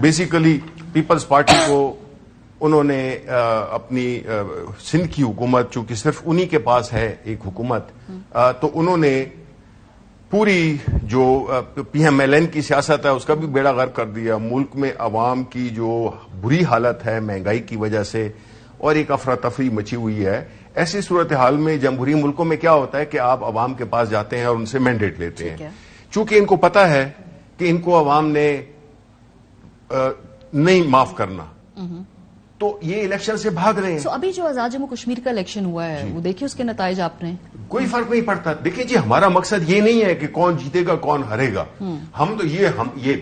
Basically Peoples party کو انہوں نے اپنی سندھ کی حکومت چونکہ صرف انہی کے پاس ہے ایک حکومت، تو انہوں نے پوری جو پی ایم ایل این کی سیاست ہے اس کا بھی بیڑا غرق کر دیا. ملک میں عوام کی جو بری حالت ہے مہنگائی کی وجہ سے اور ایک افراتفری مچی ہوئی ہے، ایسی صورتحال میں جمہوری ملکوں میں کیا ہوتا ہے کہ آپ عوام کے پاس جاتے ہیں اور ان سے مینڈیٹ لیتے ہیں. چونکہ ان کو پتا ہے کہ ان کو عوام نے نہیں معاف کرنا، تو یہ الیکشن سے بھاگ رہے ہیں. ابھی جو آزاد جموں کشمیر کا الیکشن ہوا ہے وہ دیکھیے اس کے نتائج آپ نے. کوئی فرق نہیں پڑتا. دیکھیں جی، ہمارا مقصد یہ نہیں ہے کہ کون جیتے گا کون ہارے گا. ہم تو یہ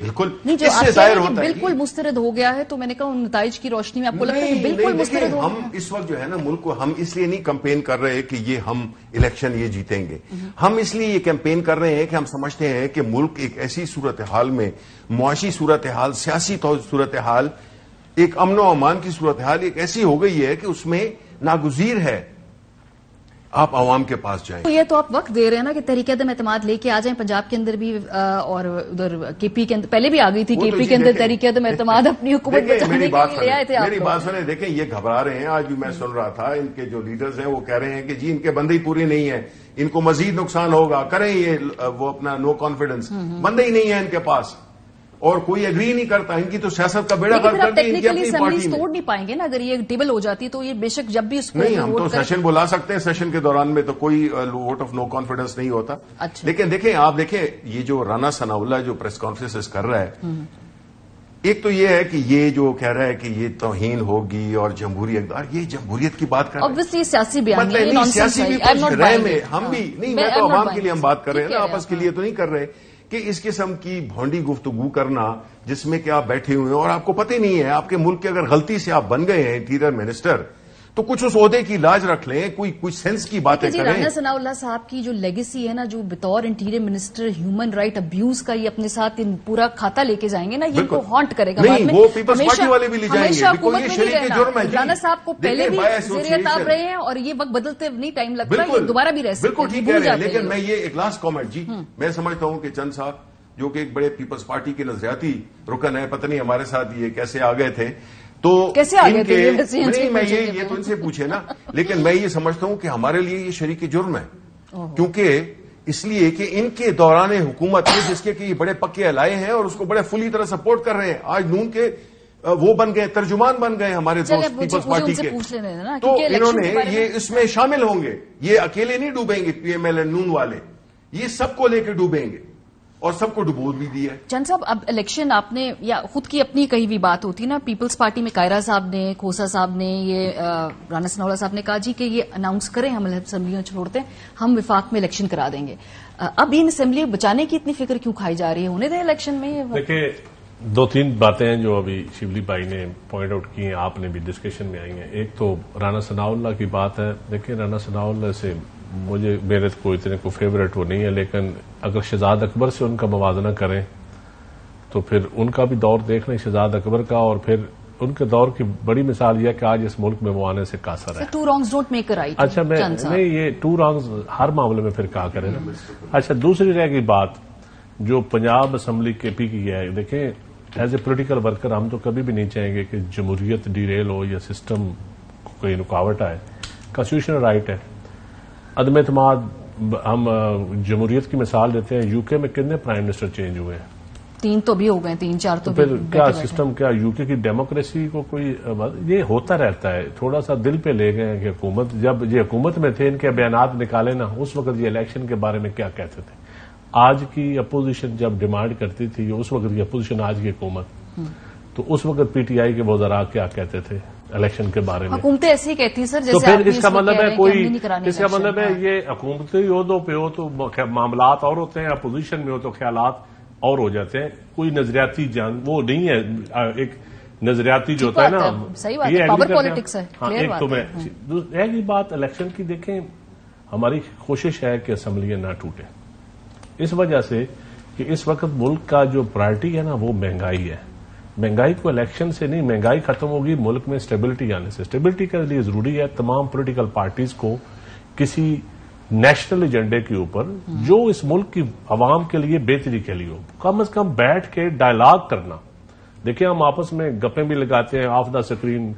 بالکل اس سے ظاہر ہوتا ہے بالکل مسترد ہو گیا ہے. تو میں نے کہا ان نتائج کی روشنی میں آپ کو لگتا ہے کہ بالکل مسترد ہو گیا. ہم اس وقت جو ہے نا ملک کو ہم اس لیے نہیں کمپین کر رہے کہ یہ ہم الیکشن یہ جیتیں گے. ہم اس لیے یہ کیمپین کر رہے ہیں کہ ہم سمجھتے ہیں کہ ملک ایک ایسی صورتحال میں، معاشی صورتحال، سیاسی صورتحال، ایک امن و امان کی صورتحال ایک ایسی ہو گئی ہے کہ اس میں ناگزیر ہے آپ عوام کے پاس جائیں. یہ تو آپ وقت دے رہے ہیں نا کہ تحریک عدم اعتماد لے کے آ جائیں پنجاب کے اندر بھی، اور ادھر کے پی کے اندر پہلے بھی آ گئی تھی. کے پی کے اندر تحریک عدم اعتماد اپنی حکومت بچانے کے لیے لے آئے تھے. میری بات سنیں، دیکھیں یہ گھبرا رہے ہیں. آج بھی میں سن رہا تھا ان کے جو لیڈرز ہیں وہ کہہ رہے ہیں کہ جی ان کے بندے ہی پورے نہیں ہیں، ان کو مزید نقصان ہوگا، کریں یہ وہ اپنا نو کانفیڈنس. بندے ہی نہیں ہیں ان کے پاس اور کوئی اگری نہیں کرتا. ان کی تو سیاست کا بیڑا غرق کر دی ان کی اپنی پارٹی میں. توڑ نہیں پائیں گے نا اگر یہ ٹیبل ہو جاتی تو یہ بے شک جب بھی اس کو نہیں، ہم تو سیشن بلا سکتے ہیں. سیشن کے دوران میں تو کوئی ووٹ آف نو کانفیڈنس نہیں ہوتا. لیکن دیکھیں آپ دیکھیں یہ جو رانا ثناء اللہ جو پریس کانفرنس کر رہا ہے، ایک تو یہ ہے کہ یہ جو کہہ رہا ہے کہ یہ توہین ہوگی اور جمہوری اقدار، یہ جمہوریت کی بات کر رہے ہیں. obviously سیاسی بیان مطلب سیاسی بھی کچھ رہے میں ہم بھی نہیں. میں تو عوام کے لیے ہم بات کر رہے ہیں نا، آپس کے لیے تو نہیں کر رہے کہ اس قسم کی بھونڈی گفتگو کرنا جس میں کہ آپ بیٹھے ہوئے ہیں اور آپ کو پتہ نہیں ہے آپ کے ملک کے اگر غلطی سے آپ بن گئے ہیں انٹیریئر منسٹر تو کچھ اس عہدے کی لاج رکھ لیں، کوئی سینس کی باتیں کریں. رانا ثناء اللہ صاحب کی جو لیگیسی ہے نا، جو بطور interior minister human right abuse کا یہ اپنے ساتھ پورا کھاتا لے کے جائیں گے نا، یہ کو ہانٹ کرے گا. نہیں، وہ پیپلز پارٹی والے بھی لے جائیں گے. یہ شریک جرم ہے. رانا صاحب کو پہلے بھی زیر اعتاب رہے ہیں اور یہ وقت بدلتے نہیں ٹائم لگتا ہے، دوبارہ بھی رہ سکتے ہیں. بالکل ٹھیک ہے. لیکن میں یہ ایک لاسٹ کامنٹ جی، میں سمجھتا ہوں کہ چند صاحب جو کہ ایک بڑے پیپلز پارٹی کے نظریاتی رکن ہے، پتہ نہیں ہمارے ساتھ یہ کیسے آ گئے تھے، تو کیسے آ گئے تھے میں یہ تو ان سے پوچھے نا. لیکن میں یہ سمجھتا ہوں کہ ہمارے لیے یہ شریک جرم ہے، کیونکہ اس لیے کہ ان کے دوران حکومت میں جس کے کہ یہ بڑے پکے الائے ہیں اور اس کو بڑے فلی طرح سپورٹ کر رہے ہیں، آج نون کے وہ بن گئے، ترجمان بن گئے ہمارے دوست پیپلز پارٹی کے. تو انہوں نے یہ اس میں شامل ہوں گے. یہ اکیلے نہیں ڈوبیں گے پی ایم ایل این نون والے، یہ سب کو لے کے ڈوبیں گے اور سب کو ڈبو بھی دیا ہے. چند صاحب اب الیکشن آپ نے یا خود کی اپنی کہی ہوئی بات ہوتی نا، پیپلز پارٹی میں قائرہ صاحب نے، کھوسا صاحب نے، یہ رانا ثناء اللہ صاحب نے کہا جی کہ یہ اناؤنس کریں ہم اسمبلیاں چھوڑتے ہیں، ہم وفاق میں الیکشن کرا دیں گے. اب ان اسمبلی بچانے کی اتنی فکر کیوں کھائی جا رہی ہے؟ ہونے دیں الیکشن میں. دیکھیں دو تین باتیں ہیں جو ابھی شبلی بھائی نے پوائنٹ آؤٹ کی ہیں، آپ نے بھی ڈسکشن میں آئی ہیں. ایک تو رانا ثناء اللہ کی بات ہے. دیکھیں رانا ثناء اللہ سے میرے کو اتنے کو فیوریٹ وہ نہیں ہے، لیکن اگر شہزاد اکبر سے ان کا موازنہ کریں تو پھر ان کا بھی دور دیکھ لیں شہزاد اکبر کا، اور پھر ان کے دور کی بڑی مثال یہ کہ آج اس ملک میں وہ آنے سے قاصر ہے. Two wrongs don't make a right. اچھا میں نہیں، یہ ٹو رانگز ہر معاملے میں پھر کہا کریں نا. اچھا دوسری رہ گئی بات جو پنجاب اسمبلی کے پی کی ہے. دیکھیں ایز اے پولیٹیکل ورکر ہم تو کبھی بھی نہیں چاہیں گے کہ جمہوریت ڈیریل ہو یا سسٹم کوئی رکاوٹ آئے. کانسٹیٹیوشنل رائٹ ہے. عدم اعتماد ہم جمہوریت کی مثال دیتے ہیں. یو کے میں کتنے پرائم منسٹر چینج ہوئے ہیں؟ 3 تو بھی ہو گئے، 3-4 تو پھر کیا سسٹم، کیا یو کے کی ڈیموکریسی کو کوئی یہ ہوتا رہتا ہے. تھوڑا سا دل پہ لے گئے کہ حکومت جب یہ حکومت میں تھے ان کے بیانات نکالے نا، اس وقت یہ الیکشن کے بارے میں کیا کہتے تھے. آج کی اپوزیشن جب ڈیمانڈ کرتی تھی، اس وقت کی اپوزیشن آج کی حکومت، تو اس وقت پی ٹی آئی کے وزراء کیا کہتے تھے الیکشن کے بارے میں؟ حکومتیں ایسے ہی کہتی سر جیسے. تو پھر اس کا مطلب ہے کوئی، اس کا مطلب ہے یہ حکومتی عہدوں پہ ہو تو معاملات اور ہوتے ہیں، اپوزیشن میں ہو تو خیالات اور ہو جاتے ہیں. کوئی نظریاتی جان وہ نہیں ہے. ایک نظریاتی جو ہوتا ہے نا، یہ پاور پالیٹکس ہے. ایک تو میں ایک بات الیکشن کی دیکھیں، ہماری کوشش ہے کہ اسمبلیاں نہ ٹوٹیں، اس وجہ سے کہ اس وقت ملک کا جو پرائرٹی ہے نا وہ مہنگائی ہے. مہنگائی کو الیکشن سے نہیں، مہنگائی ختم ہوگی ملک میں اسٹیبلٹی آنے سے. اسٹیبلٹی کے لیے ضروری ہے تمام پولیٹیکل پارٹیز کو کسی نیشنل ایجنڈے کے اوپر جو اس ملک کی عوام کے لیے بہتری کے لیے ہو، کم از کم بیٹھ کے ڈائلاگ کرنا. دیکھیں ہم آپس میں گپیں بھی لگاتے ہیں آف دا اسکرین،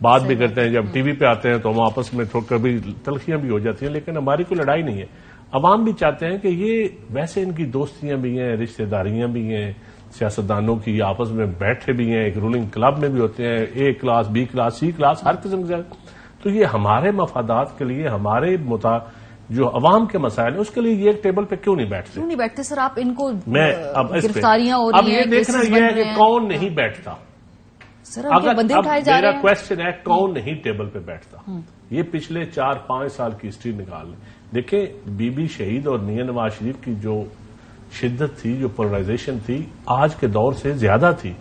بات بھی کرتے ہیں، جب ٹی وی پہ آتے ہیں تو ہم آپس میں کبھی تلخیاں بھی ہو جاتی ہیں، لیکن ہماری کوئی لڑائی نہیں ہے. عوام بھی چاہتے ہیں کہ یہ ویسے ان کی دوستیاں بھی ہیں، رشتہ داریاں بھی ہیں، سیاستدانوں کی آپس میں بیٹھے بھی ہیں، ایک رولنگ کلب میں بھی ہوتے ہیں، A class, B class, C class, ہر قسم کے. تو یہ ہمارے مفادات کے لیے، ہمارے جو عوام کے مسائل ہیں اس کے لیے یہ ایک ٹیبل پہ کیوں نہیں بیٹھتے؟ سر؟ آپ ان کو میں گرفتاریاں ہو رہی ہیں، اب یہ دیکھنا یہ ہے کہ کون نہیں بیٹھتا. سر اب بندے اٹھائے جا رہے ہیں. میرا کوشچن ہے کون نہیں ٹیبل پہ بیٹھتا. یہ پچھلے 4-5 سال کی ہسٹری نکال لیں. دیکھیں بی بی شہید اور میاں نواز شریف کی جو شدت تھی، جو پولرائزیشن تھی، آج کے دور سے زیادہ تھی.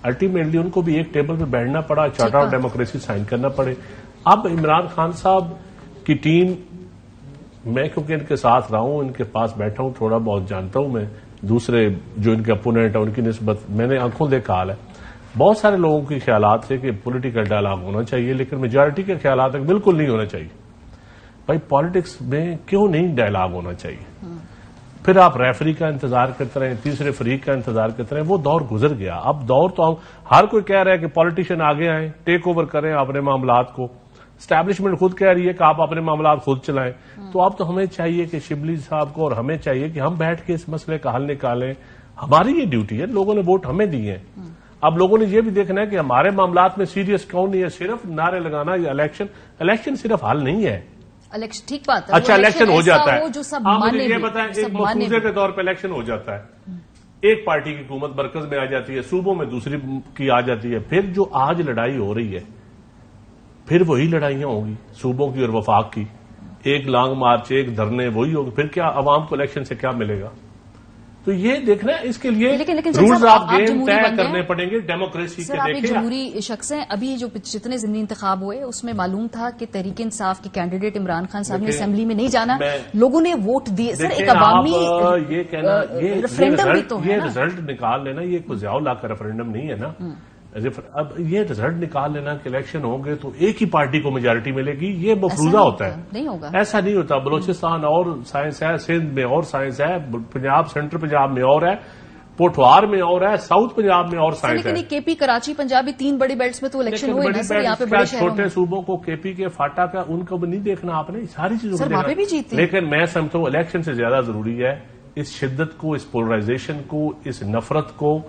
الٹیمیٹلی ان کو بھی ایک ٹیبل پہ بیٹھنا پڑا، چارٹر آف ڈیموکریسی سائن کرنا پڑے. اب عمران خان صاحب کی ٹیم، میں کیونکہ ان کے ساتھ رہا ہوں، ان کے پاس بیٹھا ہوں، تھوڑا بہت جانتا ہوں میں دوسرے جو ان کے اپوننٹ ہیں ان کی نسبت، میں نے آنکھوں دیکھا حال ہے. بہت سارے لوگوں کے خیالات تھے کہ پولیٹیکل ڈائلاگ ہونا چاہیے، لیکن میجارٹی کے خیالات تک بالکل نہیں ہونا چاہیے. بھائی پالیٹکس میں کیوں نہیں ڈائلاگ ہونا چاہیے؟ پھر آپ ریفری کا انتظار کرتے رہیں، تیسرے فریق کا انتظار کرتے رہیں. وہ دور گزر گیا. اب دور تو ہر کوئی کہہ رہا ہے کہ پالیٹیشین آگے آئیں، ٹیک اوور کریں اپنے معاملات کو. اسٹیبلشمنٹ خود کہہ رہی ہے کہ آپ اپنے معاملات خود چلائیں. تو اب تو ہمیں چاہیے کہ شبلی صاحب کو اور ہمیں چاہیے کہ ہم بیٹھ کے اس مسئلے کا حل نکالیں. ہماری یہ ڈیوٹی ہے، لوگوں نے ووٹ ہمیں دیے ہیں. اب لوگوں نے یہ بھی دیکھنا ہے کہ ہمارے معاملات میں سیریس کون نہیں ہے. صرف نعرے لگانا یا الیکشن صرف حل نہیں ہے. الیکشن ٹھیک بات ہے. اچھا الیکشن ہو جاتا ہے، آپ مجھے یہ بتائیں ایک مفروضے کے طور پہ الیکشن ہو جاتا ہے، ایک پارٹی کی حکومت مرکز میں آ جاتی ہے، صوبوں میں دوسری کی آ جاتی ہے. پھر جو آج لڑائی ہو رہی ہے پھر وہی لڑائیاں ہوں گی صوبوں کی اور وفاق کی. ایک لانگ مارچ، ایک دھرنے، وہی ہوگی. پھر کیا عوام کو الیکشن سے کیا ملے گا؟ تو یہ دیکھنا ہے، اس کے لیے رولز آف گیم طے کرنے پڑیں گے ڈیموکریسی کے. آپ جمہوری شخص ہیں. ابھی جو جتنے ضمنی انتخاب ہوئے اس میں معلوم تھا کہ تحریک انصاف کے کینڈیڈیٹ عمران خان صاحب نے اسمبلی میں نہیں جانا، لوگوں نے ووٹ دیے. سر ایک عوامی یہ کہنا، ریفرینڈم بھی تو ہے یہ رزلٹ نکال لینا، یہ کوئی ضیاء اللہ کا ریفرینڈم نہیں ہے نا. اب یہ رزلٹ نکال لینا کہ الیکشن ہوں گے تو ایک ہی پارٹی کو میجارٹی ملے گی، یہ مفروضہ ہوتا ہے. نہیں ہوگا، ایسا نہیں ہوتا. بلوچستان اور سائنس ہے، سندھ میں اور سائنس ہے، پنجاب سینٹر پنجاب میں اور ہے، پوٹھوار میں اور ہے، ساؤتھ پنجاب میں اور سائنس ہے. لیکن کے پی، کراچی، پنجابی 3 بڑی بیلٹس میں تو الیکشن ہوئے نا سر. یہاں پہ بڑے شہروں چھوٹے صوبوں کو کے پی کے فاٹا کا ان کو نہیں دیکھنا آپ نے، ساری چیزوں کو وہاں پہ بھی جیتے. لیکن میں سمجھتا ہوں الیکشن سے زیادہ ضروری ہے اس شدت کو، اس پولرائزیشن کو، اس نفرت کو،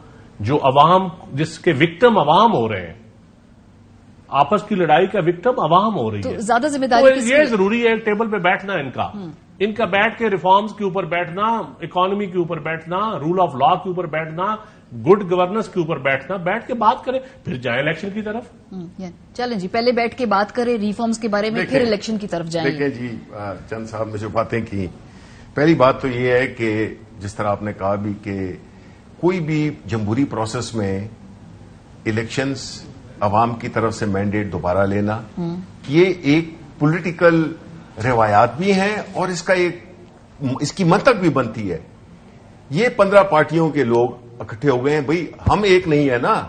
جو عوام، جس کے وکٹم عوام ہو رہے ہیں. آپس کی لڑائی کا وکٹم عوام ہو رہی ہے. زیادہ ذمہ داری یہ ضروری ہے ٹیبل پہ بیٹھنا ان کا بیٹھ کے ریفارمز کے اوپر بیٹھنا، اکانومی کے اوپر بیٹھنا، رول آف لا کے اوپر بیٹھنا، گڈ گورننس کے اوپر بیٹھنا. بیٹھ کے بات کریں پھر جائیں الیکشن کی طرف. چلیں جی، پہلے بیٹھ کے بات کریں ریفارمز کے بارے میں، پھر الیکشن کی طرف جائیں. دیکھیں جی، چند صاحب نے جو باتیں کی، پہلی بات تو یہ ہے کہ جس طرح آپ نے کہا بھی کہ کوئی بھی جمہوری پروسیس میں الیکشنز عوام کی طرف سے مینڈیٹ دوبارہ لینا، یہ ایک پولیٹیکل روایات بھی ہیں اور اس کی منطق بھی بنتی ہے. یہ 15 پارٹیوں کے لوگ اکٹھے ہو گئے ہیں. بھئی ہم ایک نہیں ہے نا.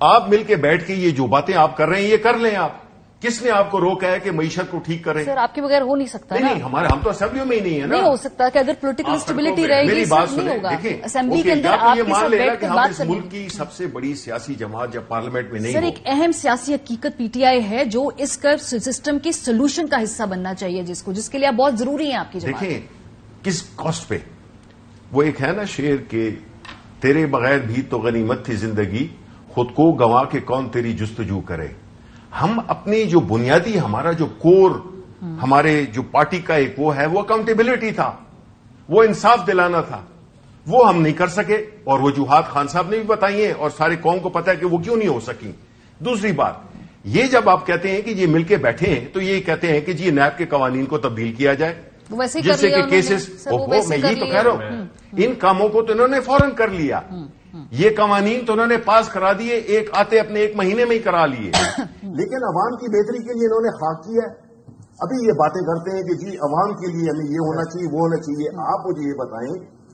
آپ مل کے بیٹھ کے یہ جو باتیں آپ کر رہے ہیں یہ کر لیں. آپ کس نے آپ کو روکا ہے کہ معیشت کو ٹھیک کریں؟ سر آپ کے بغیر ہو نہیں سکتا. نہیں، ہم تو اسمبلیوں میں ہی نہیں ہے نا. نہیں ہو سکتا کہ اگر پولیٹیکل اسٹیبلٹی رہے گی نہیں ہوگا. اسمبلی کے اندر آپ کے ساتھ بیٹھ کر بات کریں. ملک کی سب سے بڑی سیاسی جماعت جب پارلیمنٹ میں نہیں سر، ایک اہم سیاسی حقیقت پی ٹی آئی ہے جو اس کا سسٹم کی سولوشن کا حصہ بننا چاہیے، جس کے لیے بہت ضروری ہے آپ کی جماعت. دیکھیں کس کاسٹ پہ. وہ ایک ہے نا شعر کہ تیرے بغیر بھی تو غنیمت تھی زندگی، خود کو گنوا کے کون تیری جستجو کرے. ہم اپنی جو بنیادی، ہمارا جو کور، ہمارے جو پارٹی کا ایک وہ ہے، وہ اکاؤنٹیبلٹی تھا، وہ انصاف دلانا تھا، وہ ہم نہیں کر سکے. اور وجوہات خان صاحب نے بھی بتائی ہیں اور سارے قوم کو پتا ہے کہ وہ کیوں نہیں ہو سکی. دوسری بات یہ، جب آپ کہتے ہیں کہ یہ مل کے بیٹھے ہیں تو یہ کہتے ہیں کہ جی نیب کے قوانین کو تبدیل کیا جائے، جس سے کہ کیسز، میں یہی تو کہہ رہا ہوں، ان کاموں کو تو انہوں نے فوراً کر لیا. یہ قوانین تو انہوں نے پاس کرا دیے، ایک آتے اپنے 1 مہینے میں ہی کرا لیے. لیکن عوام کی بہتری کے لیے انہوں نے خاک کیا ہے. ابھی یہ باتیں کرتے ہیں کہ جی عوام کے لیے ہمیں یہ ہونا چاہیے، وہ ہونا چاہیے. آپ مجھے یہ بتائیں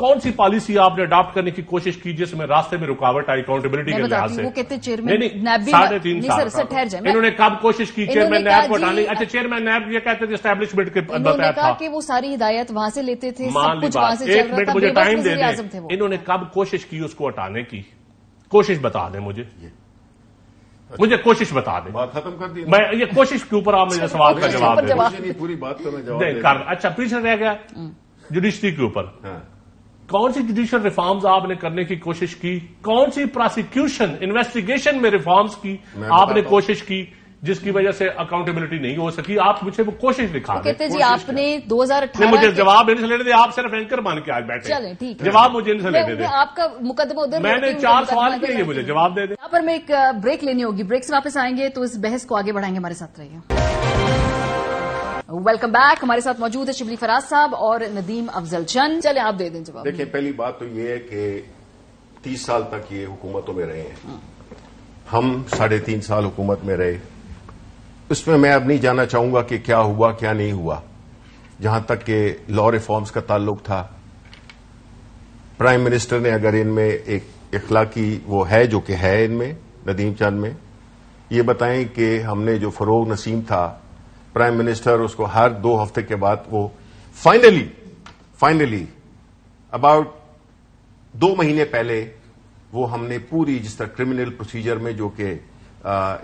کون سی پالیسی آپ نے اڈاپٹ کرنے کی کوشش کی جس میں راستے میں رکاوٹ آئی اکاؤنٹیبلٹی کے لحاظ سے؟ وہ کہتے چیئرمین نیب 3.5 سال انہوں نے کب کوشش کی چیئرمین نیب کو ہٹانے؟ اچھا چیئرمین نیب یہ کہتے تھے اسٹیبلشمنٹ کے انہوں نے کہا کہ وہ ساری ہدایت وہاں سے لیتے تھے، سب کچھ وہاں سے چل رہا تھا، مجھے ٹائم دے وزیر اعظم تھے دیں، وہ. انہوں نے کب کوشش کی اس کو ہٹانے کی؟ کوشش بتا دیں مجھے کوشش بتا دیں. بات ختم کر دی میں یہ کوشش کے اوپر آپ مجھے سوال کا جواب دیں. پوری بات کا میں جواب دیں. اچھا پیچھے رہ گیا جوڈیشری کے اوپر. کون سی جوڈیشل ریفارمز آپ نے کرنے کی کوشش کی؟ کون سی پروسیکیوشن انویسٹیگیشن میں ریفارمز کی آپ نے کوشش کی جس کی وجہ سے اکاؤنٹیبلٹی نہیں ہو سکی؟ آپ مجھے وہ کوشش دکھا دیں. کہتے جی آپ نے 2018 مجھے جواب ان سے لینے دیں. آپ صرف اینکر بن کے آج بیٹھے. چلیں ٹھیک ہے، جواب مجھے ان سے لینے دیں. آپ کا مقدمہ ادھر میں نے 4 سوال کیے، مجھے جواب دے دیں. یہاں پر میں ایک بریک لینی ہوگی، بریک سے واپس آئیں گے تو اس بحث کو آگے بڑھائیں گے. ہمارے ساتھ رہیے. Welcome back. ہمارے ساتھ موجود ہے شبلی فراز صاحب اور ندیم افضل چند. چلے آپ دے دیں جواب. دیکھیں پہلی بات تو یہ ہے کہ 30 سال تک یہ حکومتوں میں رہے ہیں، ہم 3.5 سال حکومت میں رہے. اس میں اب نہیں جانا چاہوں گا کہ کیا ہوا کیا نہیں ہوا. جہاں تک کہ لا ریفارمز کا تعلق تھا، پرائم منسٹر نے اگر ان میں ایک اخلاقی وہ ہے جو کہ ہے ان میں ندیم چند میں، یہ بتائیں کہ ہم نے جو فروغ نسیم تھا پرائم منسٹر، اس کو ہر 2 ہفتے کے بعد وہ فائنلی اباؤٹ 2 مہینے پہلے وہ ہم نے پوری جس طرح کرمنل پروسیجر میں جو کہ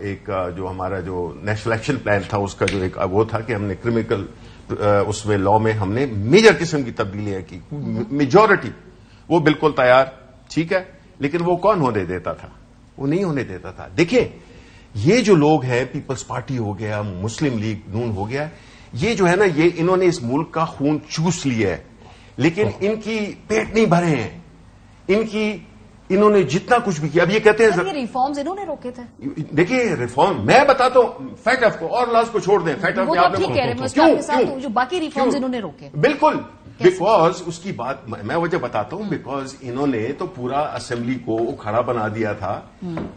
ایک جو ہمارا جو نیشنل ایکشن پلان تھا اس کا جو ایک وہ تھا کہ ہم نے کرمنل اس میں لا میں ہم نے میجر قسم کی تبدیلیاں کی. میجورٹی وہ بالکل تیار، ٹھیک ہے، لیکن وہ کون ہونے دیتا تھا؟ وہ نہیں ہونے دیتا تھا. دیکھیں یہ جو لوگ ہیں، پیپلز پارٹی ہو گیا، مسلم لیگ نون ہو گیا، یہ جو ہے نا یہ انہوں نے اس ملک کا خون چوس لیا ہے، لیکن ان کی پیٹ نہیں بھرے ہیں. انہوں نے جتنا کچھ بھی کیا، اب یہ کہتے ہیں ریفارمز انہوں نے روکے تھے. دیکھیے ریفارم میں بتاتا ہوں، فیکٹ آف کو اور لاز کو چھوڑ دیں. فیکٹ آف جو باقی ریفارمز انہوں نے روکے بالکل، بیکاز اس کی بات میں وجہ بتاتا ہوں. بیکاز انہوں نے تو پورا اسمبلی کو کھڑا بنا دیا تھا،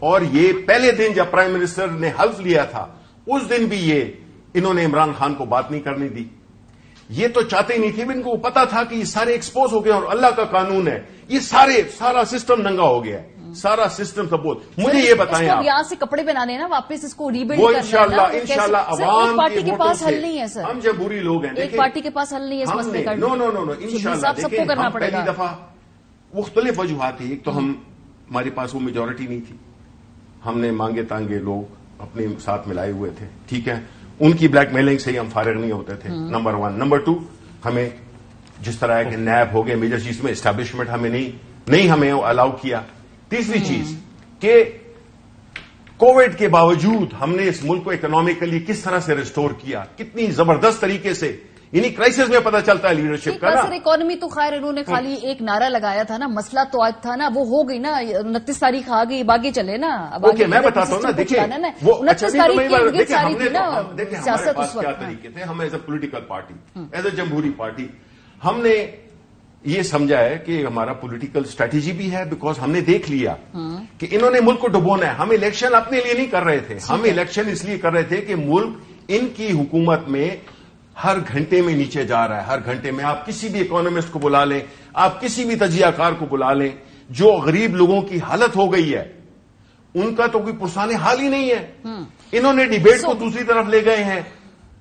اور یہ پہلے دن جب پرائم منسٹر نے حلف لیا تھا اس دن بھی یہ انہوں نے عمران خان کو بات نہیں کرنے دی. یہ تو چاہتے ہی نہیں تھے، ان کو پتا تھا کہ یہ سارے ایکسپوز ہو گئے اور اللہ کا قانون ہے، یہ سارا سسٹم ننگا ہو گیا ہے، سارا سسٹم سب. مجھے یہ بتائیں آپ یہاں سے کپڑے بنانے نا واپس اس کو ریبلڈ وہ کرنا ہے. انشاءاللہ عوام پارٹی کے پاس حل نہیں ہے سر. ہم جمہوری لوگ ہیں، ایک پارٹی کے پاس حل نہیں ہے اس مسئلے کا. نو انشاءاللہ سب کو کرنا پڑے گا. پہلی دفعہ مختلف وجوہات تھی. ایک تو ہمارے پاس وہ میجورٹی نہیں تھی، ہم نے مانگے تانگے لوگ اپنے ساتھ ملائے ہوئے تھے، ٹھیک ہے، ان کی بلیک میلنگ سے ہی ہم فارغ نہیں ہوتے تھے. نمبر 1. نمبر 2 ہمیں جس طرح ہے کہ نیب ہو گئے میجر چیز میں اسٹیبلشمنٹ ہمیں نہیں ہمیں الاؤ کیا. تیسری چیز کہ کووڈ کے باوجود ہم نے اس ملک کو اکنامیکلی کس طرح سے ریسٹور کیا، کتنی زبردست طریقے سے. یعنی کرائسس میں پتہ چلتا ہے لیڈرشپ کا نا. اکانومی تو خیر انہوں نے خالی ایک نعرہ لگایا تھا نا، مسئلہ تو آج تھا نا، وہ ہو گئی نا. 29 تاریخ آ گئی، باغی چلے نا. اوکے میں بتاتا ہوں نا. دیکھیں 29 تاریخ کی ساری تھی نا سیاست اس وقت. کیا طریقے تھے ہم as a political party, as a جمہوری پارٹی ہم نے یہ سمجھا ہے کہ ہمارا پولیٹیکل اسٹریٹجی بھی ہے. بیکاز ہم نے دیکھ لیا کہ انہوں نے ملک کو ڈبونا ہے. ہم الیکشن اپنے لیے نہیں کر رہے تھے، ہم الیکشن اس لیے کر رہے تھے کہ ملک ان کی حکومت میں ہر گھنٹے میں نیچے جا رہا ہے. ہر گھنٹے میں آپ کسی بھی اکانومسٹ کو بلا لیں، آپ کسی بھی تجزیہ کار کو بلا لیں، جو غریب لوگوں کی حالت ہو گئی ہے ان کا تو کوئی پرسان حال ہی نہیں ہے. انہوں نے ڈیبیٹ کو دوسری طرف لے گئے ہیں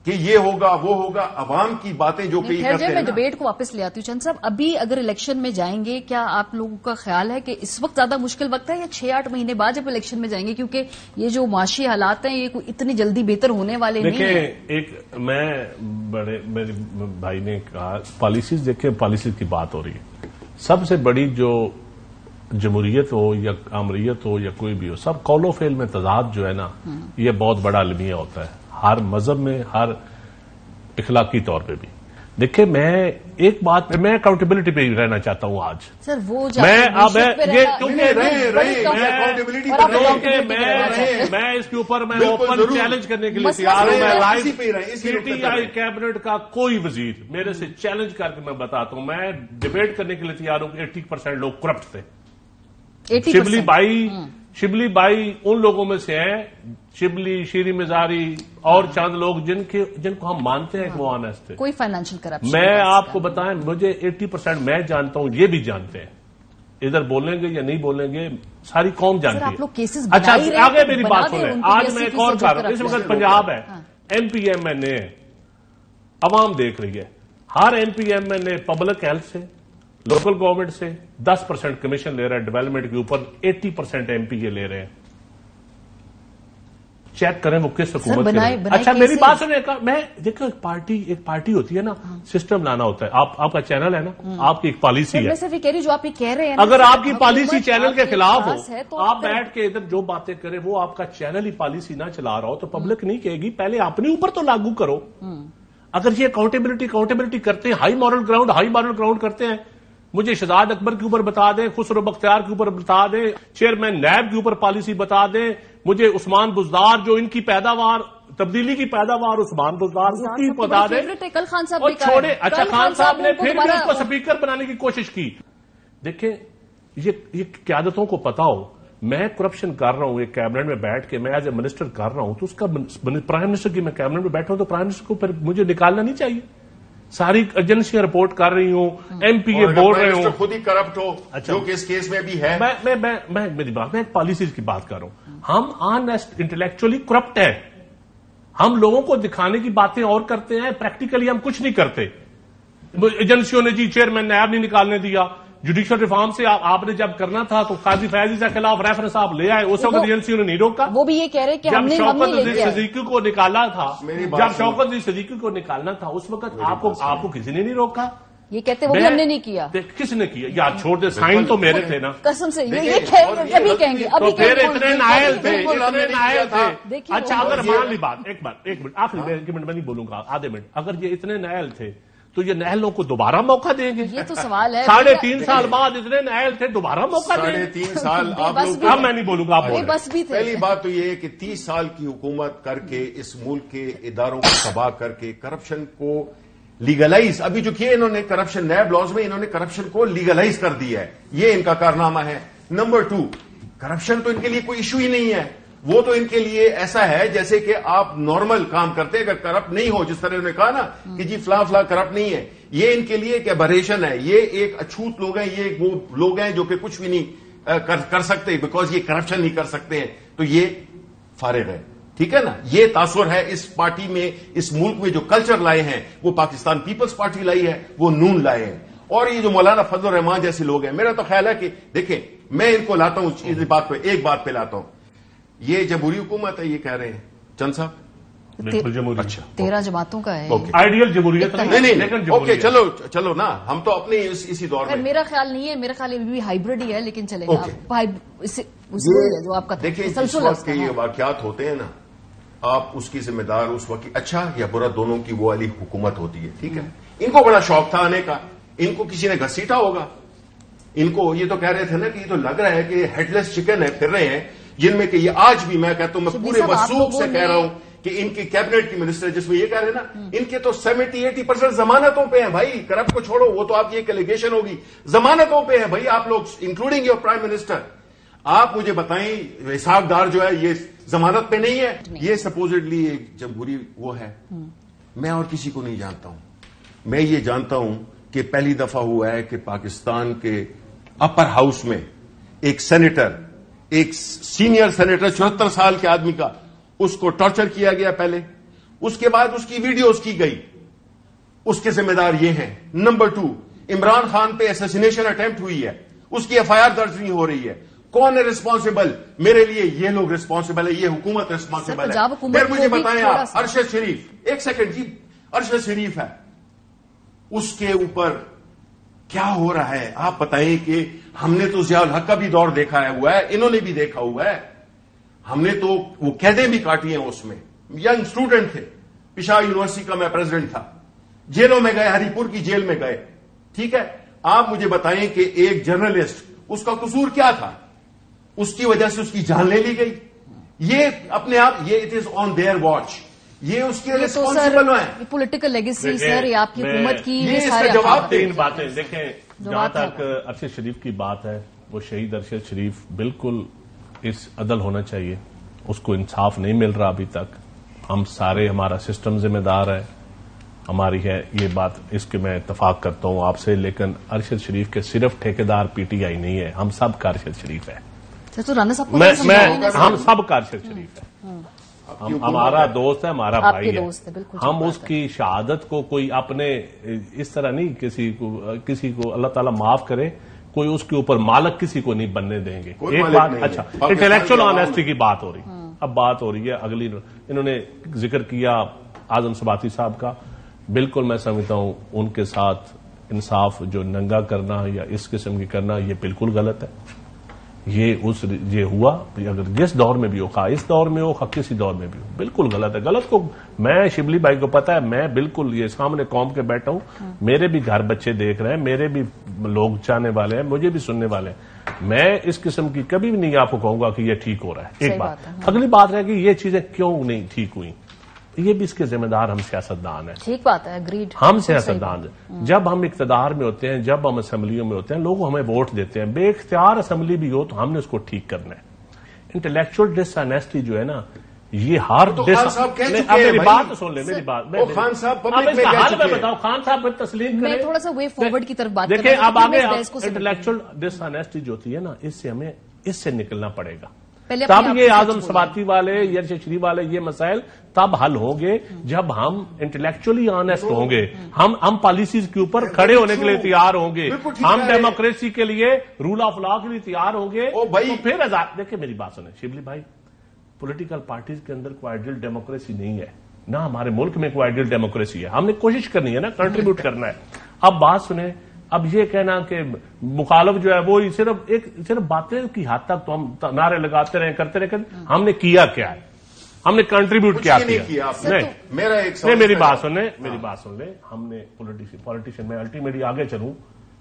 کہ یہ ہوگا وہ ہوگا. عوام کی باتیں جو کہ میں ڈیبیٹ کو واپس لے آتی ہوں. چند صاحب ابھی اگر الیکشن میں جائیں گے، کیا آپ لوگوں کا خیال ہے کہ اس وقت زیادہ مشکل وقت ہے یا 6-8 مہینے بعد جب الیکشن میں جائیں گے؟ کیونکہ یہ جو معاشی حالات ہیں یہ کوئی اتنی جلدی بہتر ہونے والے نہیں ہیں. دیکھیں ایک میرے بھائی نے کہا پالیسیز، دیکھیں پالیسیز کی بات ہو رہی ہے. سب سے بڑی جو جمہوریت ہو یا آمریت ہو یا کوئی بھی ہو، سب قول و فعل میں تضاد جو ہے نا یہ بہت بڑا المیہ ہوتا ہے، ہر مذہب میں، ہر اخلاقی طور پہ بھی. دیکھیں میں ایک بات میں اکاؤنٹیبلٹی پہ ہی رہنا چاہتا ہوں آج. سر وہ میں اس کے اوپر میں اوپن چیلنج کرنے کے لیے تیار ہوں. پی ٹی آئی کیبنٹ کا کوئی وزیر میرے سے چیلنج کر کے میں بتاتا ہوں، میں ڈیبیٹ کرنے کے لیے تیار ہوں کہ 80% لوگ کرپٹ تھے. شبلی بائی شبلی بائی ان لوگوں میں سے ہیں، شبلی، شیری مزاری اور چند لوگ جن کو ہم مانتے ہیں کہ وہ آنےسٹ تھے. کوئی فائنینشیل کرپشن میں آپ کو بتائیں، مجھے 80% میں جانتا ہوں، یہ بھی جانتے ہیں. ادھر بولیں گے یا نہیں بولیں گے، ساری قوم جانتی ہے. اچھا آگے میری بات سنیں. آج میں ایک اور کہہ رہا ہوں، اس وقت پنجاب ہے، M P M N A عوام دیکھ رہی ہے. ہر M P M N A public health سے، لوکل گورنمنٹ سے 10% کمیشن لے رہا ہے ڈیولپمنٹ کے اوپر، 80% ایم پی اے لے رہے ہیں. چیک کریں وہ کس حکومت کے. اچھا میری بات سنیں، میں دیکھو ایک پارٹی ہوتی ہے نا، سسٹم لانا ہوتا ہے. آپ کا چینل ہے نا، آپ کی ایک پالیسی ہے. میں صرف یہ کہہ رہی ہوں جو آپ یہ کہہ رہے ہیں، اگر آپ کی پالیسی چینل کے خلاف ہو، آپ بیٹھ کے ادھر جو باتیں کریں، وہ آپ کا چینل ہی پالیسی نہ چلا رہا ہو تو پبلک نہیں کہے گی. پہلے اپنے اوپر تو لاگو کرو. اگر یہ اکاؤنٹیبلٹی کرتے ہیں، ہائی مورل گراؤنڈ کرتے ہیں، مجھے شہزاد اکبر کے اوپر بتا دیں، خسرو بختیار کے اوپر بتا دیں، چیئرمین نیب کے اوپر پالیسی بتا دیں، مجھے عثمان بزدار جو ان کی پیداوار، تبدیلی کی پیداوار عثمان بزدار اس کی بتا دیں. اور چھوڑے. اچھا خان صاحب نے پھر بھی اس کو سپیکر بنانے کی کوشش کی. دیکھیں یہ قیادتوں کو پتا ہو، میں کرپشن کر رہا ہوں ایک کیبنٹ میں بیٹھ کے، میں ایز اے منسٹر کر رہا ہوں، تو اس کا پرائم منسٹر کی میں کیبنٹ میں بیٹھا ہوں تو پرائم منسٹر کو پھر مجھے نکالنا نہیں چاہیے. ساری ایجنسیاں رپورٹ کر رہی ہوں، ایم پی اے بول رہے ہوں، خود ہی کرپٹ ہو، جو کہ اس کیس میں بھی ہے. میں ایک پالیسیز کی بات کر رہا ہوں. ہم آنےسٹ انٹلیکچولی کرپٹ ہیں. ہم لوگوں کو دکھانے کی باتیں اور کرتے ہیں، پریکٹیکلی ہم کچھ نہیں کرتے. ایجنسیوں نے جی چیئرمین نیب نہیں نکالنے دیا. جوڈیشل ریفارم سے آپ نے جب کرنا تھا تو قاضی فیاضی کے خلاف ریفرنس آپ لے آئے، اس وقت ایجنسیوں نے نہیں روکا. وہ بھی یہ کہہ رہے کہ جب شوکت عزیز صدیقی کو نکالا تھا، جب شوکت عزیز صدیقی کو نکالنا تھا اس وقت آپ کو کسی نے نہیں روکا. یہ کہتے وہ بھی ہم نے نہیں کیا. کس نے کیا؟ یار چھوڑ دے، سائن تو میرے تھے نا قسم سے. یہ ابھی کہیں گے، تو پھر اتنے نائل تھے. اچھا اگر مان لی بات، ایک منٹ آخری منٹ میں نہیں بولوں گا، آدھے منٹ. اگر یہ اتنے نائل تھے تو یہ نہلوں کو دوبارہ موقع دیں گے؟ یہ تو سوال ہے. 3.5 سال بعد اتنے نہل تھے، دوبارہ موقع دیں گے؟ 3.5 سال آپ لوگ. اب میں نہیں بولوں گا، آپ بولیں. بس بھی تھے. پہلی بات تو یہ ہے کہ 30 سال کی حکومت کر کے اس ملک کے اداروں کو تباہ کر کے کرپشن کو لیگلائز، ابھی جو کیا انہوں نے کرپشن نیب لاز میں، انہوں نے کرپشن کو لیگلائز کر دیا ہے. یہ ان کا کارنامہ ہے. نمبر 2، کرپشن تو ان کے لیے کوئی ایشو ہی نہیں ہے. وہ تو ان کے لیے ایسا ہے جیسے کہ آپ نارمل کام کرتے، اگر کرپٹ نہیں ہو، جس طرح انہوں نے کہا نا کہ جی فلاں کرپٹ نہیں ہے، یہ ان کے لیے ایک ایبریشن ہے. یہ ایک اچھوت لوگ ہیں، یہ وہ لوگ ہیں جو کہ کچھ بھی نہیں کر سکتے، بیکاز یہ کرپشن نہیں کر سکتے ہیں، تو یہ فارغ ہے. ٹھیک ہے نا. یہ تاثر ہے اس پارٹی میں، اس ملک میں جو کلچر لائے ہیں وہ پاکستان پیپلز پارٹی لائی ہے، وہ نون لائے ہیں. اور یہ جو مولانا فضل الرحمان جیسے لوگ ہیں، میرا تو خیال ہے کہ دیکھیں میں ان کو لاتا ہوں اس بات پہ، ایک بات پہ لاتا ہوں. یہ جمہوری حکومت ہے، یہ کہہ رہے ہیں چند صاحب. بالکل جمہوری. اچھا 13 جماعتوں کا ہے. آئیڈیل جمہوریت نہیں. اوکے چلو نا، ہم تو اپنے اسی دور میں. میرا خیال نہیں ہے، میرا خیال بھی ہائیبرڈ ہی ہے، لیکن چلے گا. جو آپ کا دیکھیں اس وقت کے یہ واقعات ہوتے ہیں نا، آپ اس کی ذمہ دار اس وقت اچھا یا برا دونوں کی وہ والی حکومت ہوتی ہے. ٹھیک ہے. ان کو بڑا شوق تھا آنے کا، ان کو کسی نے گھسیٹا ہوگا. ان کو یہ تو کہہ رہے تھے نا کہ یہ تو لگ رہا ہے کہ ہیڈ لیس چکن ہے، پھر رہے ہیں، جن میں کہ یہ آج بھی میں کہتا ہوں، میں پورے وثوق سے کہہ رہا ہوں کہ ان کی کیبنٹ کی منسٹر جس میں یہ کہہ رہے ہیں نا، ان کے تو 70-80% ضمانتوں پہ ہیں بھائی. کرپٹ کو چھوڑو، وہ تو آپ کی ایک ایلیگیشن ہوگی، ضمانتوں پہ ہیں بھائی آپ لوگ، انکلوڈنگ یور پرائم منسٹر. آپ مجھے بتائیں اسحاق ڈار جو ہے یہ ضمانت پہ نہیں ہے؟ یہ سپوزڈلی ایک جمہوری وہ ہے. میں اور کسی کو نہیں جانتا ہوں. میں یہ جانتا ہوں کہ پہلی دفعہ ہوا ہے کہ پاکستان کے اپر ہاؤس میں ایک سینیٹر، ایک سینئر سینیٹر 74 سال کے آدمی کا، اس کو ٹارچر کیا گیا پہلے، اس کے بعد اس کی ویڈیوز کی گئی. اس کے ذمہ دار یہ ہیں. نمبر 2، عمران خان پہ اسیسینیشن اٹیمپٹ ہوئی ہے، اس کی FIR درج نہیں ہو رہی ہے. کون ہے ریسپانسبل؟ میرے لیے یہ لوگ ریسپانسبل ہے، یہ حکومت ریسپانسبل ہے. پھر مجھے بتائیں آپ، ارشد شریف، ایک سیکنڈ جی، ارشد شریف ہے، اس کے اوپر کیا ہو رہا ہے آپ بتائیں. کہ ہم نے تو ضیاء الحق کا بھی دور دیکھا ہوا ہے، انہوں نے بھی دیکھا ہوا ہے. ہم نے تو وہ قیدیں بھی کاٹی ہیں. اس میں ینگ اسٹوڈنٹ تھے، پشاور یونیورسٹی کا میں پریزیڈنٹ تھا، جیلوں میں گئے، ہری پور کی جیل میں گئے. ٹھیک ہے. آپ مجھے بتائیں کہ ایک جرنلسٹ، اس کا قصور کیا تھا؟ اس کی وجہ سے اس کی جان لے لی گئی. یہ اپنے آپ، یہ it is on their watch, یہ اس کے ریسپانسبل ہیں. پولیٹیکل لیگیسی سر، یہ آپ کی حکومت کی، یہ سارے جواب. 3 باتیں دیکھیں. جہاں تک ارشد شریف کی بات ہے، وہ شہید ارشد شریف بالکل اس عدل ہونا چاہیے، اس کو انصاف نہیں مل رہا ابھی تک. ہم سارے، ہمارا سسٹم ذمہ دار ہے، ہماری ہے یہ بات، اس کے میں اتفاق کرتا ہوں آپ سے. لیکن ارشد شریف کے صرف ٹھیکیدار پی ٹی آئی نہیں ہے، ہم سب کا ارشد شریف ہے. تو رانا صاحب ہم سب کا ارشد شریف ہے. ہمارا دوست ہے، ہمارا بھائی ہے. ہم اس کی شہادت کو کوئی اپنے اس طرح نہیں، کسی کو اللہ تعالیٰ معاف کرے، کوئی اس کے اوپر مالک کسی کو نہیں بننے دیں گے. ایک بات، اچھا انٹلیکچوئل آنیسٹی کی بات ہو رہی، اب بات ہو رہی ہے اگلی. انہوں نے ذکر کیا اعظم سباتی صاحب کا، بالکل میں سمجھتا ہوں ان کے ساتھ انصاف جو ننگا کرنا یا اس قسم کی کرنا یہ بالکل غلط ہے. یہ ہوا اگر جس دور میں بھی ہو، خواہ اس دور میں ہو خواہ کسی دور میں بھی ہو، بالکل غلط ہے. غلط کو میں شبلی بھائی کو پتا ہے، میں بالکل یہ سامنے قوم کے بیٹھا ہوں، میرے بھی گھر بچے دیکھ رہے ہیں، میرے بھی لوگ چاہنے والے ہیں، مجھے بھی سننے والے ہیں. میں اس قسم کی کبھی بھی نہیں آپ کو کہوں گا کہ یہ ٹھیک ہو رہا ہے. ایک بات اگلی بات ہے کہ یہ چیزیں کیوں نہیں ٹھیک ہوئی، یہ بھی اس کے ذمہ دار ہم سیاستدان ہیں. ٹھیک بات ہے، اگریڈ. ہم سیاستدان ہیں، جب ہم اقتدار میں ہوتے ہیں، جب ہم اسمبلیوں میں ہوتے ہیں، لوگ ہمیں ووٹ دیتے ہیں. بے اختیار اسمبلی بھی ہو تو ہم نے اس کو ٹھیک کرنا ہے. انٹلیکچوئل ڈس آنیسٹی جو ہے نا، یہ ہر میری بات سن لیں، میری بات خان صاحب میں بتاؤ، خان صاحب تسلیم میں تھوڑا سا وے فارورڈ کی طرف بات دیکھیں. اب آگے انٹلیکچوئل ڈس آنیسٹی جو ہوتی ہے نا، اس سے ہمیں اس سے نکلنا پڑے گا. تب یہ اعظم سباتی والے یا شریف والے یہ مسائل تب حل ہوں گے جب ہم انٹلیکچولی آنےسٹ ہوں گے، ہم پالیسیز کے اوپر کھڑے ہونے کے لیے تیار ہوں گے، ہم ڈیموکریسی کے لیے، رول آف لا کے لیے تیار ہوں گے. تو پھر آزاد. دیکھیں میری بات سنیں شبلی بھائی، پولیٹیکل پارٹیز کے اندر کوئی آئیڈیل ڈیموکریسی نہیں ہے، نہ ہمارے ملک میں کوئی آئیڈیل ڈیموکریسی ہے. ہم نے کوشش کرنی ہے نا، کنٹریبیوٹ کرنا ہے. اب بات سنیں، اب یہ کہنا کہ مخالف جو ہے وہ صرف باتیں کی حد تک تو ہم نعرے لگاتے رہے، کرتے رہے، ہم نے کیا کیا ہے، ہم نے کنٹریبیوٹ کیا کیا. نہیں میری بات سن لیں، ہم نے پولیٹیشین میں الٹیمیٹلی آگے چلوں،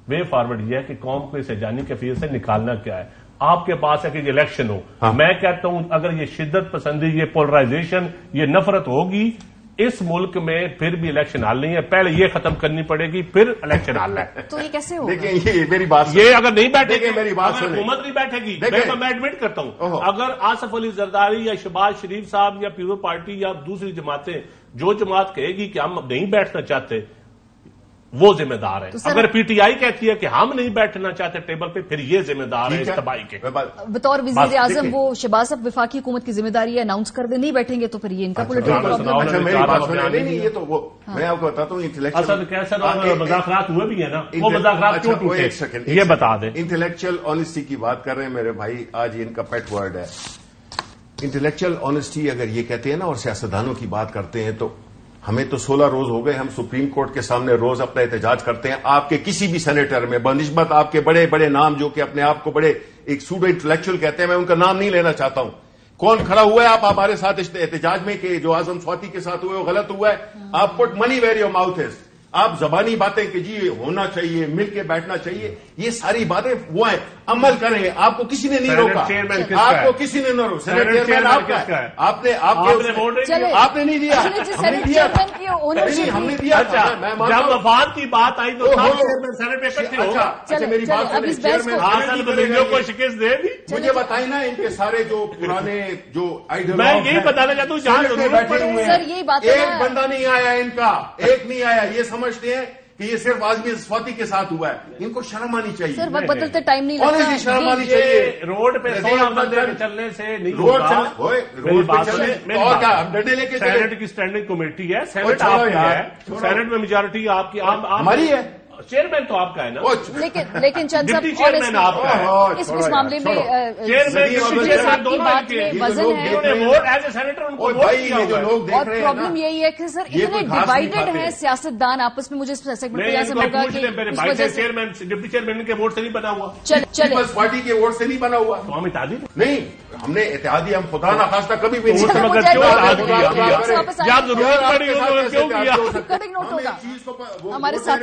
وے فارورڈ یہ ہے کہ قوم کو اس جانی کیفیت سے نکالنا کیا ہے. آپ کے پاس ہے کہ یہ الیکشن ہو. میں کہتا ہوں اگر یہ شدت پسندی، یہ پولرائزیشن، یہ نفرت ہوگی اس ملک میں، پھر بھی الیکشن حل نہیں ہے. پہلے یہ ختم کرنی پڑے گی، پھر الیکشن حل ہے. تو یہ کیسے ہوگا؟ دیکھیں یہ میری بات، یہ اگر نہیں بیٹھے گی، میری بات سنیں، حکومت نہیں بیٹھے گی. میں ایڈمٹ کرتا ہوں، اگر آصف علی زرداری یا شہباز شریف صاحب یا پیپلز پارٹی یا دوسری جماعتیں، جو جماعت کہے گی کہ ہم نہیں بیٹھنا چاہتے، وہ ذمہ دار ہے. اگر پی ٹی آئی کہتی ہے کہ ہم نہیں بیٹھنا چاہتے ٹیبل پہ، پھر یہ ذمہ دار ہے اس تباہی کے. بطور وزیر اعظم وہ شہباز صاحب وفاقی حکومت کی ذمہ داری ہے، اناؤنس کر دیں نہیں بیٹھیں گے تو پھر یہ ان کا پولیٹیکل پرابلم ہے. یہ تو وہ میں آپ کو بتاتا ہوں، مذاکرات ہوئے بھی ہیں نا، وہ مذاکرات کیوں ٹوٹے یہ بتا دیں. انٹلیکچوئل آنےسٹی کی بات کر رہے ہیں میرے بھائی، آج ان کا پیٹ ورڈ ہے انٹلیکچوئل آنےسٹی. اگر یہ کہتے ہیں نا اور سیاستدانوں کی بات کرتے ہیں تو ہمیں تو 16 روز ہو گئے، ہم سپریم کورٹ کے سامنے روز اپنا احتجاج کرتے ہیں. آپ کے کسی بھی سینیٹر میں بنسبت آپ کے بڑے بڑے نام جو کہ اپنے آپ کو بڑے ایک سوڈو انٹلیکچوئل کہتے ہیں، میں ان کا نام نہیں لینا چاہتا ہوں، کون کھڑا ہوا ہے آپ ہمارے ساتھ احتجاج میں کہ جو اعظم سواتی کے ساتھ ہوئے وہ غلط ہوا ہے. آپ پٹ منی ویئر یور ماؤتھ از. آپ زبانی باتیں کہ جی ہونا چاہیے، مل کے بیٹھنا چاہیے، یہ ساری باتیں وہ ہیں، عمل کریں. آپ کو کسی نے نہیں روکا، آپ کو کسی نے نہ روکا. سینٹ چیئرمین آپ کا ہے، آپ نے نہیں دیا، ہم نے دیا. جب وفات کی بات آئی تو میری بات کو شکست دے دی. مجھے بتائیں نا ان کے سارے جو پرانے جو میں یہی بتانا چاہتا ہوں جہاں بیٹھے ہوئے ہیں، ایک بندہ نہیں آیا ان کا، ایک نہیں آیا. یہ سمجھتے ہیں کہ یہ صرف اعظم سواتی کے ساتھ ہوا ہے. ان کو شرم آنی چاہیے. سر وقت بدلتے ٹائم نہیں لگتا، شرم آنی چاہیے. روڈ پہ چلنے سے نہیں روڈ پہ چلنے اور کیا ڈنڈے لے کے. سینٹ کی اسٹینڈنگ کمیٹی ہے، سینٹ آپ کی ہے، سینٹ میں میجارٹی آپ کی، ہماری ہے. چیئرمین تو آپ کا ہے نا، لیکن چند صاحب چیئرمین آپ کا ہے. اس معاملے میں اور پرابلم یہی ہے کہ سر اتنے ڈیوائیڈڈ ہیں سیاستدان آپس میں. مجھے سیگمنٹ پہ ایسا لگا کہ ڈپٹی چیئرمین کے ووٹ سے نہیں بنا ہوا، پیپلز پارٹی کے ووٹ سے نہیں بنا ہوا. تو ہم اتحادی نہیں، ہم نے اتحادی ہم خدا نخواستہ کبھی بھی نہیں. جب ضرورت پڑی کیوں کیا کٹنگ نوٹ ہوگا ہمارے ساتھ.